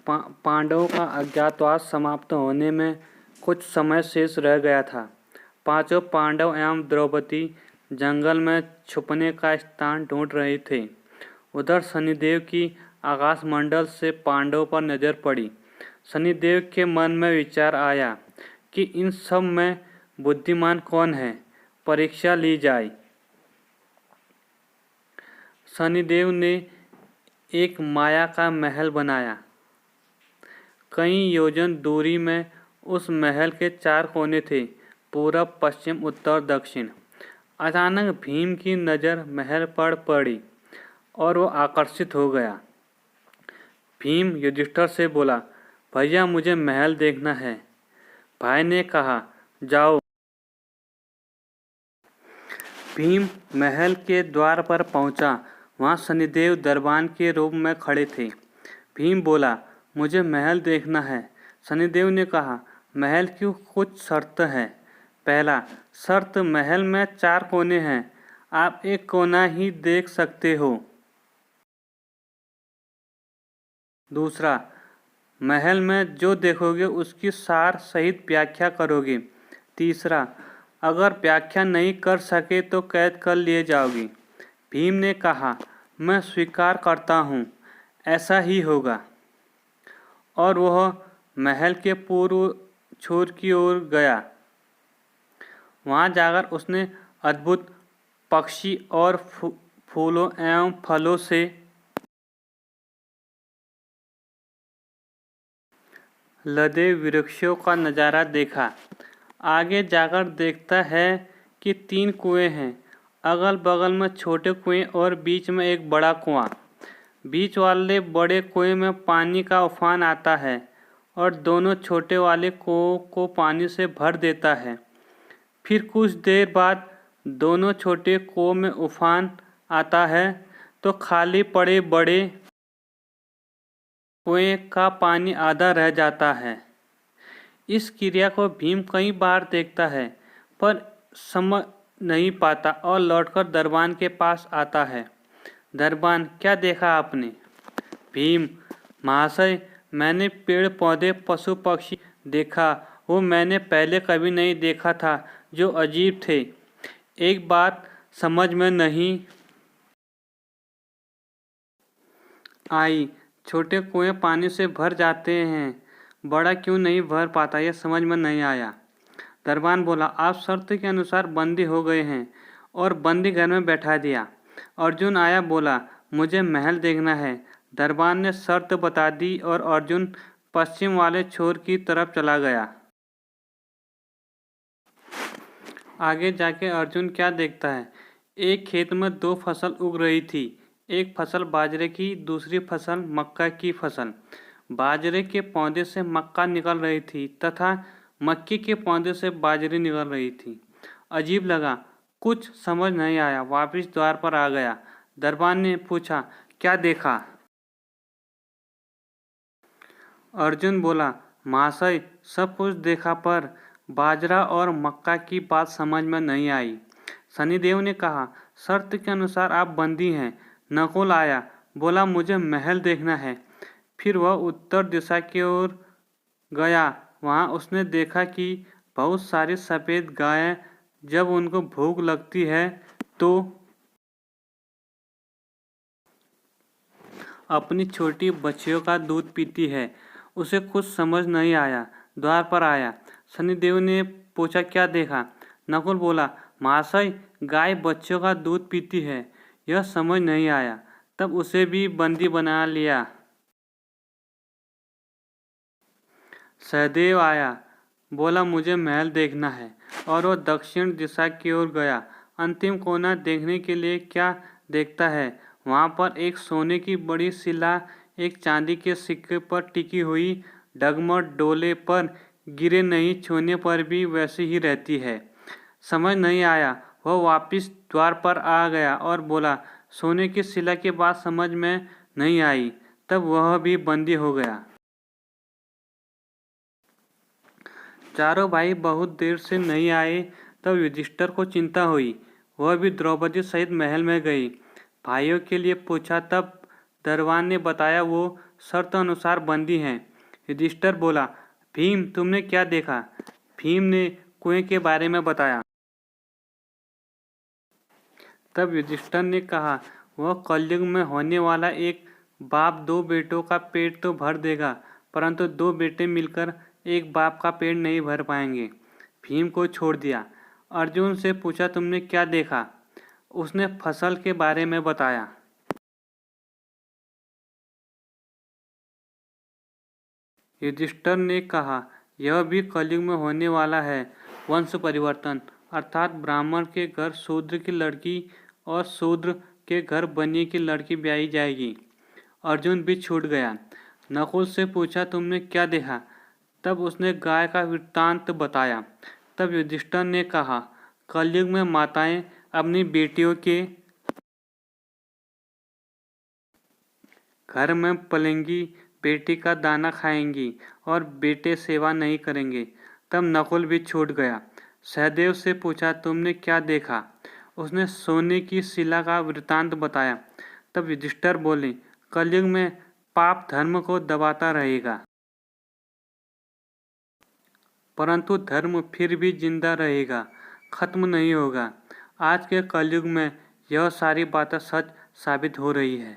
पांडवों का अज्ञातवास समाप्त होने में कुछ समय शेष रह गया था। पांचों पांडव एवं द्रौपदी जंगल में छुपने का स्थान ढूंढ रहे थे। उधर शनिदेव की आकाशमंडल से पांडवों पर नजर पड़ी। शनिदेव के मन में विचार आया कि इन सब में बुद्धिमान कौन है, परीक्षा ली जाए। शनिदेव ने एक माया का महल बनाया। कई योजन दूरी में उस महल के 4 कोने थे, पूरब, पश्चिम, उत्तर, दक्षिण। अचानक भीम की नज़र महल पर पड़ी और वो आकर्षित हो गया। भीम युधिष्ठिर से बोला, भैया मुझे महल देखना है। भाई ने कहा, जाओ। भीम महल के द्वार पर पहुंचा। वहां शनिदेव दरबान के रूप में खड़े थे। भीम बोला, मुझे महल देखना है। शनिदेव ने कहा, महल की कुछ शर्त है। पहला शर्त, महल में 4 कोने हैं, आप एक कोना ही देख सकते हो। दूसरा, महल में जो देखोगे उसकी सार सहित व्याख्या करोगे। तीसरा, अगर व्याख्या नहीं कर सके तो कैद कर लिए जाओगे। भीम ने कहा, मैं स्वीकार करता हूँ, ऐसा ही होगा। और वह महल के पूर्व छोर की ओर गया। वहाँ जाकर उसने अद्भुत पक्षी और फूलों एवं फलों से लदे वृक्षों का नज़ारा देखा। आगे जाकर देखता है कि 3 कुएं हैं, अगल बगल में छोटे कुएं और बीच में एक बड़ा कुआं। बीच वाले बड़े कुएं में पानी का उफान आता है और दोनों छोटे वाले कुओं को पानी से भर देता है। फिर कुछ देर बाद दोनों छोटे कुओं में उफान आता है तो खाली पड़े बड़े कुएं का पानी आधा रह जाता है। इस क्रिया को भीम कई बार देखता है पर समझ नहीं पाता और लौटकर दरबान के पास आता है। दरबान, क्या देखा आपने? भीम, महाशय, मैंने पेड़ पौधे पशु पक्षी देखा, वो मैंने पहले कभी नहीं देखा था, जो अजीब थे। एक बात समझ में नहीं आई, छोटे कुएं पानी से भर जाते हैं, बड़ा क्यों नहीं भर पाता, यह समझ में नहीं आया। दरबान बोला, आप शर्त के अनुसार बंदी हो गए हैं और बंदी घर में बैठा दिया। अर्जुन आया, बोला, मुझे महल देखना है। दरबान ने शर्त बता दी और अर्जुन पश्चिम वाले छोर की तरफ चला गया। आगे जाके अर्जुन क्या देखता है, एक खेत में 2 फसल उग रही थी। एक फसल बाजरे की, दूसरी फसल मक्का की फसल। बाजरे के पौधे से मक्का निकल रही थी तथा मक्के के पौधे से बाजरी निकल रही थी। अजीब लगा, कुछ समझ नहीं आया, वापस द्वार पर आ गया। दरबान ने पूछा, क्या देखा? अर्जुन बोला, महाशय, सब कुछ देखा पर बाजरा और मक्का की बात समझ में नहीं आई। शनिदेव ने कहा, शर्त के अनुसार आप बंदी हैं। नकुल आया, बोला, मुझे महल देखना है। फिर वह उत्तर दिशा की ओर गया। वहाँ उसने देखा कि बहुत सारी सफ़ेद गायें जब उनको भूख लगती है तो अपनी छोटी बच्चियों का दूध पीती है। उसे कुछ समझ नहीं आया, द्वार पर आया। शनिदेव ने पूछा, क्या देखा? नकुल बोला, महाशय, गाय बच्चों का दूध पीती है। यह समझ नहीं आया, तब उसे भी बंदी बना लिया। सहदेव आया, बोला, मुझे महल देखना है, और वह दक्षिण दिशा की ओर गया। अंतिम कोना देखने के लिए क्या देखता है, वहाँ पर एक सोने की बड़ी शिला एक चांदी के सिक्के पर टिकी हुई डगमग डोले पर गिरे नहीं छूने पर भी वैसी ही रहती है। समझ नहीं आया, वह वापस द्वार पर आ गया और बोला, सोने की शिला की बात समझ में नहीं आई, तब वह भी बंदी हो गया। चारों भाई बहुत देर से नहीं आए, तब युधिष्ठिर को चिंता हुई। वह भी द्रौपदी सहित महल में गई, भाइयों के लिए पूछा, तब दरबान ने बताया वो शर्त अनुसार बंदी हैं। युधिष्ठिर बोला, भीम तुमने क्या देखा? भीम ने कुएं के बारे में बताया। तब युधिष्ठिर ने कहा, वह कलयुग में होने वाला एक बाप दो बेटों का पेट तो भर देगा, परंतु दो बेटे मिलकर एक बाप का पेट नहीं भर पाएंगे। भीम को छोड़ दिया। अर्जुन से पूछा, तुमने क्या देखा? उसने फसल के बारे में बताया। युधिष्ठिर ने कहा, यह भी कलयुग में होने वाला है, वंश परिवर्तन, अर्थात ब्राह्मण के घर शूद्र की लड़की और शूद्र के घर बनिए की लड़की ब्याही जाएगी। अर्जुन भी छूट गया। नकुल से पूछा, तुमने क्या देखा? तब उसने गाय का वृत्तांत बताया। तब युधिष्ठिर ने कहा, कलयुग में माताएं अपनी बेटियों के घर में पलेंगी, बेटी का दाना खाएंगी और बेटे सेवा नहीं करेंगे। तब नकुल भी छूट गया। सहदेव से पूछा, तुमने क्या देखा? उसने सोने की शिला का वृत्तांत बताया। तब युधिष्ठिर बोले, कलयुग में पाप धर्म को दबाता रहेगा, परंतु धर्म फिर भी जिंदा रहेगा, खत्म नहीं होगा। आज के कलयुग में यह सारी बातें सच साबित हो रही है।